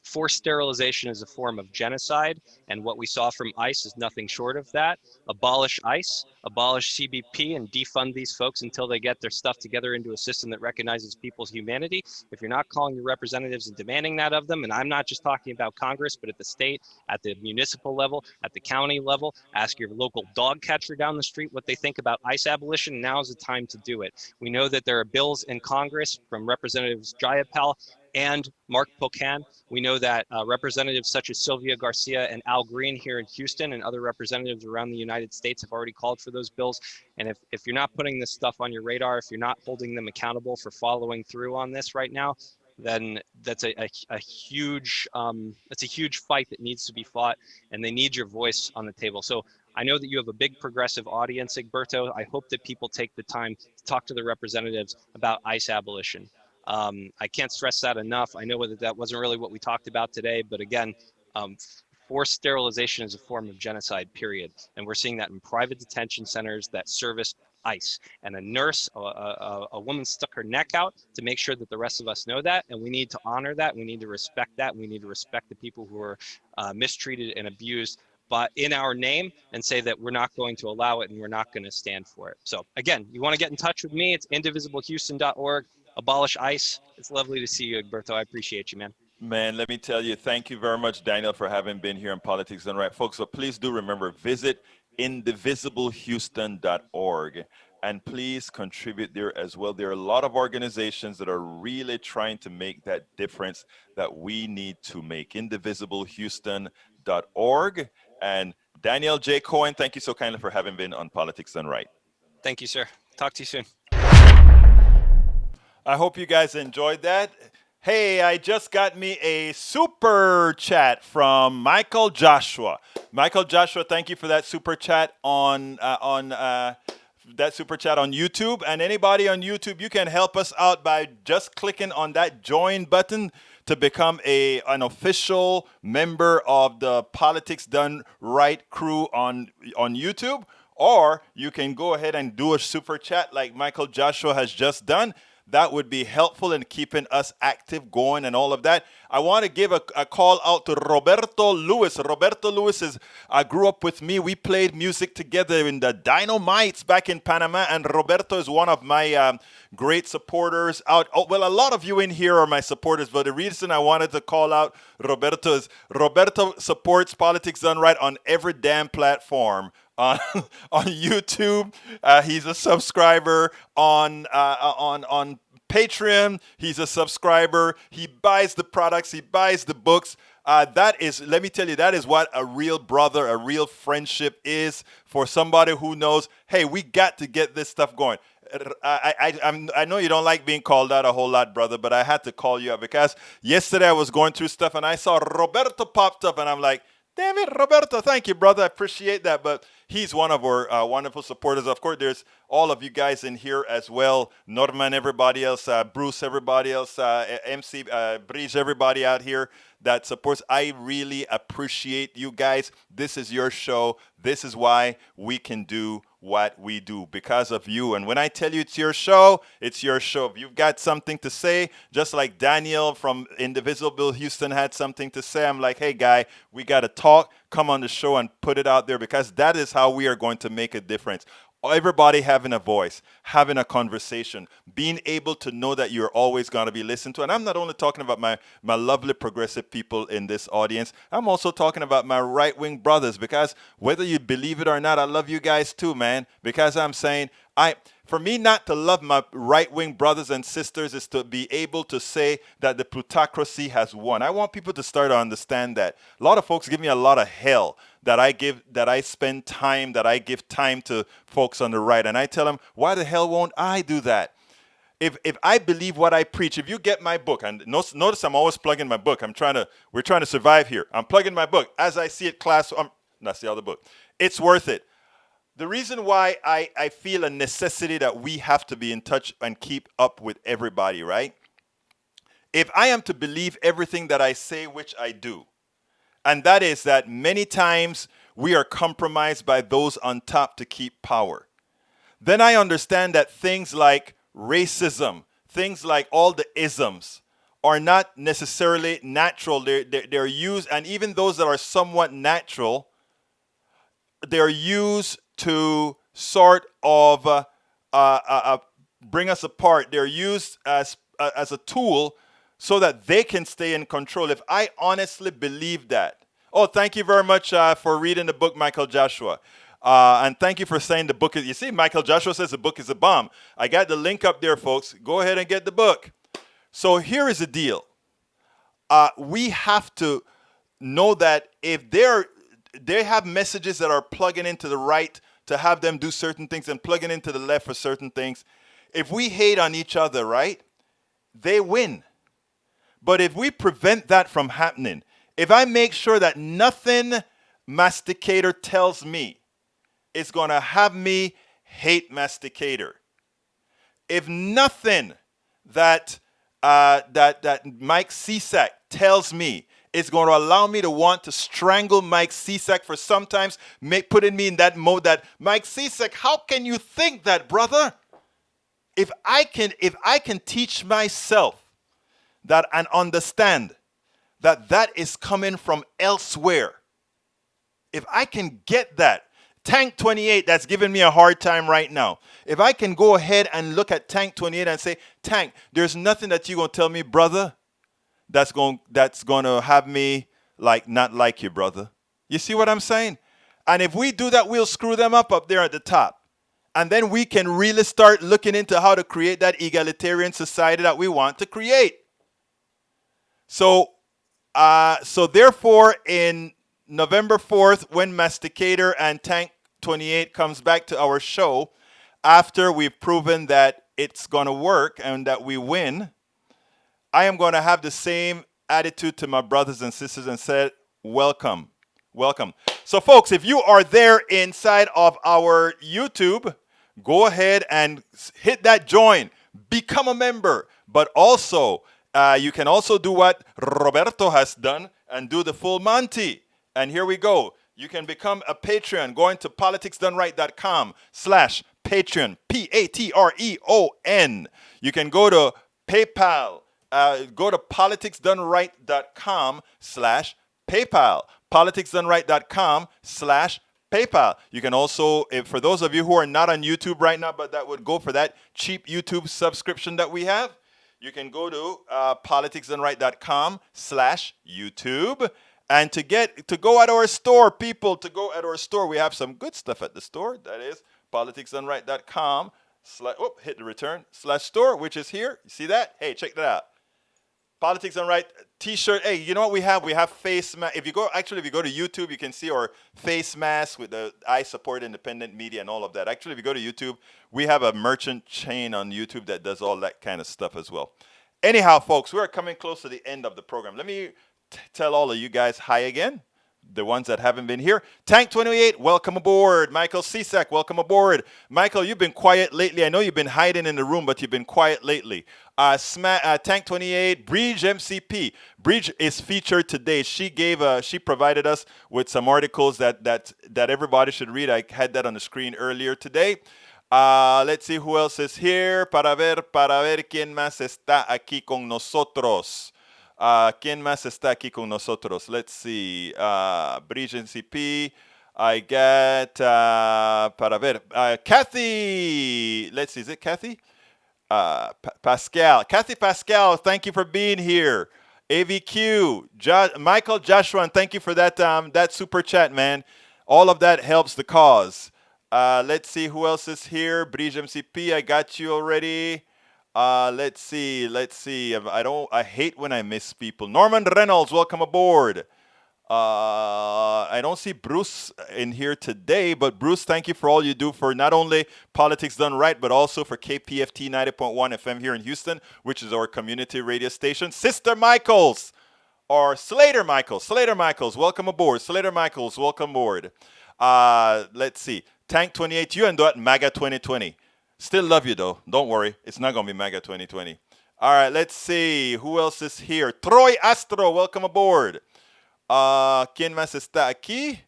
forced sterilization is a form of genocide, and what we saw from ICE is nothing short of that. Abolish ICE, abolish CBP, and defund these folks until they get their stuff together into a system that recognizes people's humanity. If you're not calling your representatives and demanding that of them, and I'm not just talking about Congress, but at the state, at the municipal level, at the county level, ask your local dog catcher down the street what they think about ICE abolition. Now is the time to do it. We know that there are bills in Congress from Representatives Jayapal and Mark Pocan. We know that representatives such as Sylvia Garcia and Al Green here in Houston and other representatives around the United States have already called for those bills. And if you're not putting this stuff on your radar, if you're not holding them accountable for following through on this right now, then that's a huge fight that needs to be fought, and they need your voice on the table. So I know that you have a big progressive audience, Egberto. I hope that people take the time to talk to the representatives about ICE abolition. I can't stress that enough. I know that wasn't really what we talked about today, but again, forced sterilization is a form of genocide, period. And we're seeing that in private detention centers that service ICE. And a nurse, a woman stuck her neck out to make sure that the rest of us know that. And we need to honor that. We need to respect that. We need to respect the people who are mistreated and abused, but in our name, and say that we're not going to allow it and we're not going to stand for it. So again, you want to get in touch with me, it's indivisible.houston.org. Abolish ICE. It's lovely to see you, Egberto. I appreciate you, man. Man, let me tell you, thank you very much, Daniel, for having been here on Politics Done Right. Folks, so please do remember, visit indivisiblehouston.org, and please contribute there as well. There are a lot of organizations that are really trying to make that difference that we need to make. Indivisible.houston.org. And Daniel J. Cohen, thank you so kindly for having been on Politics Done Right. Thank you, sir. Talk to you soon. I hope you guys enjoyed that. Hey, I just got me a super chat from Michael Joshua. Michael Joshua, thank you for that super chat on YouTube. And anybody on YouTube, you can help us out by just clicking on that join button to become an official member of the Politics Done Right crew on YouTube. Or you can go ahead and do a super chat like Michael Joshua has just done. That would be helpful in keeping us active, going, and all of that. I want to give a call out to Roberto Lewis. Roberto Lewis grew up with me. We played music together in the Dynamites back in Panama, and Roberto is one of my great supporters out. Oh, well, a lot of you in here are my supporters, but the reason I wanted to call out Roberto is Roberto supports Politics Done Right on every damn platform. On YouTube, he's a subscriber. On Patreon, he's a subscriber. He buys the products. He buys the books. That is, let me tell you, that is what a real brother, a real friendship is for somebody who knows, hey, we got to get this stuff going. I know you don't like being called out a whole lot, brother, but I had to call you out because yesterday I was going through stuff and I saw Roberto popped up and I'm like, damn it, Roberto, thank you, brother. I appreciate that. But he's one of our wonderful supporters. Of course, there's all of you guys in here as well. Norman, everybody else, Bruce, everybody else, MC, Breeze, everybody out here that supports. I really appreciate you guys. This is your show. This is why we can do what we do, because of you. And when I tell you it's your show, it's your show. If you've got something to say, just like Daniel from Indivisible Houston had something to say, I'm like, hey, guy, we got to talk. Come on the show and put it out there, because that is how we are going to make a difference. Everybody having a voice, having a conversation, being able to know that you're always going to be listened to. And I'm not only talking about my lovely progressive people in this audience, I'm also talking about my right-wing brothers, because whether you believe it or not, I love you guys too, man, because I'm saying for me not to love my right-wing brothers and sisters is to be able to say that the plutocracy has won. I want people to start to understand that. A lot of folks give me a lot of hell that I give time to folks on the right. And I tell them, why the hell won't I do that? If I believe what I preach, if you get my book, and notice I'm always plugging my book. We're trying to survive here. I'm plugging my book. As I see it, class, that's the other book. It's worth it. The reason why I feel a necessity that we have to be in touch and keep up with everybody, right? If I am to believe everything that I say, which I do, and that is that many times we are compromised by those on top to keep power, then I understand that things like racism, things like all the isms are not necessarily natural. They're used, and even those that are somewhat natural, they're used to sort of bring us apart. They're used as a tool so that they can stay in control. If I honestly believe that. Oh, thank you very much for reading the book, Michael Joshua. And thank you for saying the book is, you see, Michael Joshua says the book is a bomb. I got the link up there, folks. Go ahead and get the book. So here is the deal. We have to know that if they have messages that are plugging into the right to have them do certain things and plugging into the left for certain things, if we hate on each other, right, they win. But if we prevent that from happening, if I make sure that nothing Masticator tells me is going to have me hate Masticator, if nothing that Mike Cisak tells me is going to allow me to want to strangle Mike Cisak for sometimes putting me in that mode that, Mike Cisak, how can you think that, brother? If I can teach myself that and understand that is coming from elsewhere, if I can get that, Tank 28 that's giving me a hard time right now, if I can go ahead and look at Tank 28 and say, Tank, there's nothing that you're going to tell me, brother, that's going to have me not like you, brother. You see what I'm saying? And if we do that, we'll screw them up there at the top. And then we can really start looking into how to create that egalitarian society that we want to create. So therefore, in November 4th, when Masticator and Tank 28 comes back to our show, after we've proven that it's going to work and that we win, I am going to have the same attitude to my brothers and sisters and said, welcome. Welcome. So, folks, if you are there inside of our YouTube, go ahead and hit that join. Become a member. But also, you can also do what Roberto has done and do the full Monty. And here we go. You can become a Patreon going to politicsdoneright.com/Patreon, Patreon. You can go to PayPal. Go to politicsdoneright.com/PayPal. politicsdoneright.com/PayPal. You can also, for those of you who are not on YouTube right now, but that would go for that cheap YouTube subscription that we have, you can go to politicsdoneright.com/YouTube. And to go at our store, people, to go at our store, we have some good stuff at the store. That is politicsdoneright.com/ hit the return /store, which is here. You see that? Hey, check that out. Politics Done Right t-shirt. Hey, you know what we have? We have face mask. If you go to YouTube, you can see our face mask with the I support independent media and all of that. Actually, if you go to YouTube, we have a merchant chain on YouTube that does all that kind of stuff as well. Anyhow, folks, we're coming close to the end of the program. Let me tell all of you guys hi again. The ones that haven't been here. Tank 28, welcome aboard. Michael Cisak, welcome aboard. Michael, you've been quiet lately. I know you've been hiding in the room, but you've been quiet lately. Tank 28, Bridge MCP. Bridge is featured today. She provided us with some articles that everybody should read. I had that on the screen earlier today. Let's see who else is here. Para ver quién más está aquí con nosotros. ¿Quién más está aquí con nosotros? Let's see. Bridge NCP. I got, para ver, Kathy. Let's see, is it Kathy? Pascal. Kathy Pascal, thank you for being here. AVQ. Michael Joshua, thank you for that super chat, man. All of that helps the cause. Let's see who else is here. Bridge MCP, I got you already. Let's see. I hate when I miss people. Norman Reynolds, welcome aboard. I don't see Bruce in here today, but Bruce, thank you for all you do for not only Politics Done Right, but also for KPFT 90.1 FM here in Houston, which is our community radio station. Sister Michaels, or Slater Michaels, welcome aboard. Slater Michaels, welcome aboard. Let's see. Tank 28, you and that MAGA 2020. Still love you, though. Don't worry. It's not going to be MAGA 2020. All right, let's see. Who else is here? Troy Astro, welcome aboard. ¿Quién más está aquí?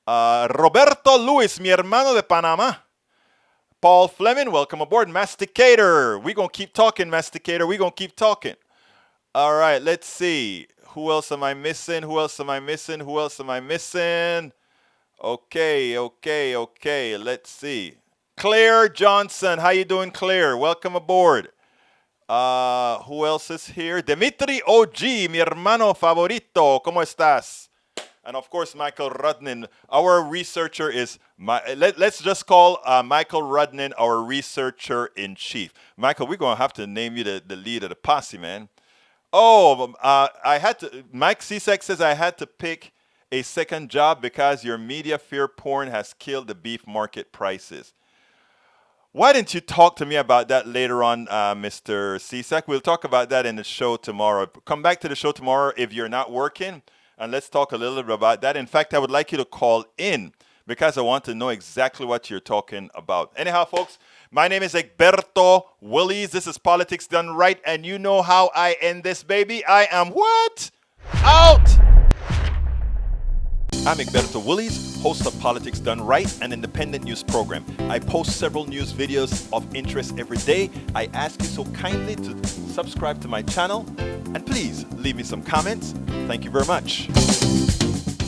Roberto Luis, mi hermano de Panamá. Paul Fleming, welcome aboard. Masticator. We're going to keep talking, Masticator. We're going to keep talking. All right, let's see. Who else am I missing? Okay. Let's see. Claire Johnson, how you doing, Claire? Welcome aboard. Who else is here? Dimitri OG, mi hermano favorito. ¿Cómo estás? And of course, Michael Rudnin. Our researcher is, let's just call Michael Rudnin our researcher in chief. Michael, we're going to have to name you the lead of the posse, man. Mike Cisak says I had to pick a second job because your media fear porn has killed the beef market prices. Why didn't you talk to me about that later on, Mr. Cisak? We'll talk about that in the show tomorrow. Come back to the show tomorrow if you're not working, and let's talk a little bit about that. In fact, I would like you to call in because I want to know exactly what you're talking about. Anyhow, folks, my name is Egberto Willies. This is Politics Done Right, and you know how I end this, baby. I am what? Out! I'm Egberto Willies, host of Politics Done Right, an independent news program. I post several news videos of interest every day. I ask you so kindly to subscribe to my channel, and please leave me some comments. Thank you very much.